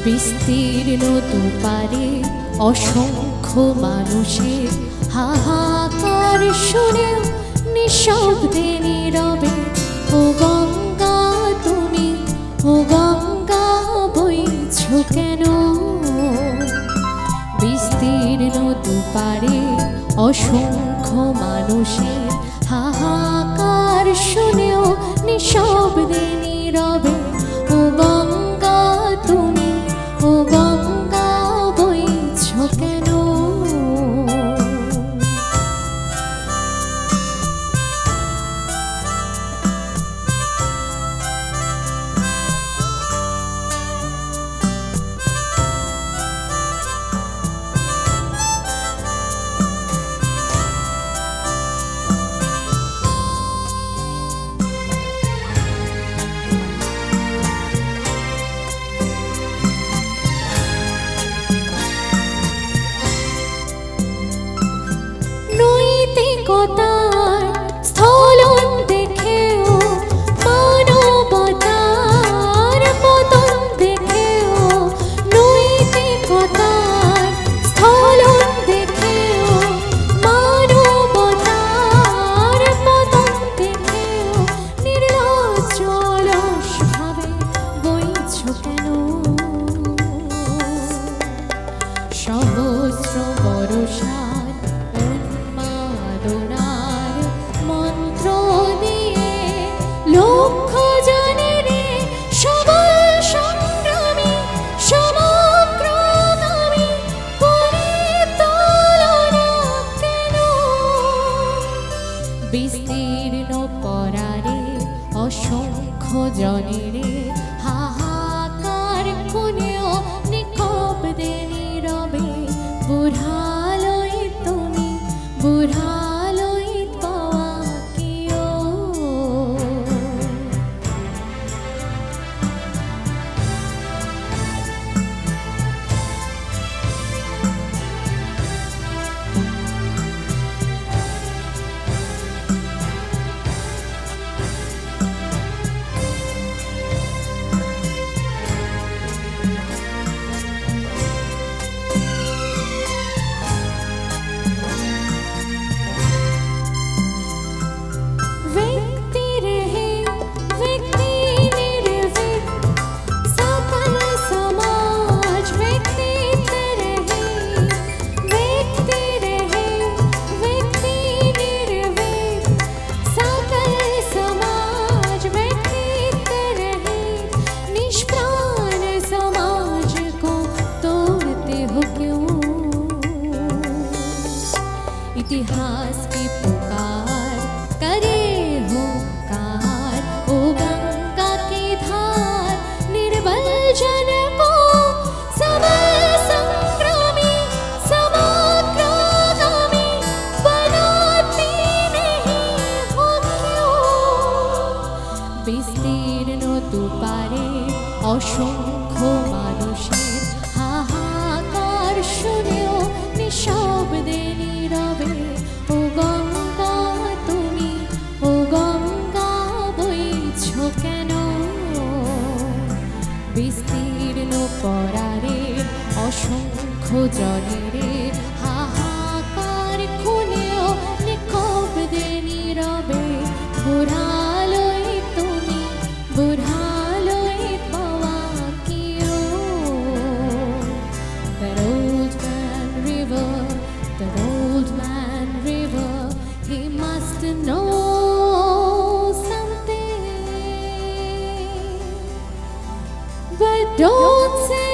বিস্তীর্ণ দুপারে অসংখ্য মানুষের হাহাকার শুনে নিঃশব্দে নীরবে ও গঙ্গা তুমি ও গঙ্গা বইছো কেন? বিস্তীর্ণ দুপারে অসংখ্য মানুষের হাহাকার শুনেও নিঃশব্দে নীরবে ও গঙ্গা তুমি ও গঙ্গা বইছো কেন? নৈতিকতার স্থলন দেখেও মানবতার পতন দেখেও নৈতিকতার স্থলন দেখেও মানবতার পতন দেখেও নির্লজ্জ অলস ভাবে বইছো কেন? সহস্র বরষার উন্মাদনার মন্ত্র দিয়ে লক্ষ জনের সবল সংগ্রামী সমগ্রগামী করে তোলনা কেন? বিস্তীর্ণ পরারে অসংখ্য জনের হাহাকার কোনেও নিঃশব্দে নীরবে বুড়ালই তুমি বুড়ালই পাওয়া কিও? इतिहास की पुकार करे हुंकार ओ गंगा की धार निर्बल जन को सबल संग्रामी समग्रगामी बनाती नहीं हो क्यों? विस्तीर्ण दुपारे असंख्य মানুষের হাহাকার শুনেও নিঃশব্দে নীরবে ও গঙ্গা তুমি ও গঙ্গা বইছো কেন? বিস্তীর্ণ পরারে অসংখ্য জনের হাহাকার খুনেও নিঃশব্দে নীরবে বুড়ালই তুমি বুড়ালই পাওয়া কিও? That old man river, that old man river, he must know something, but don't say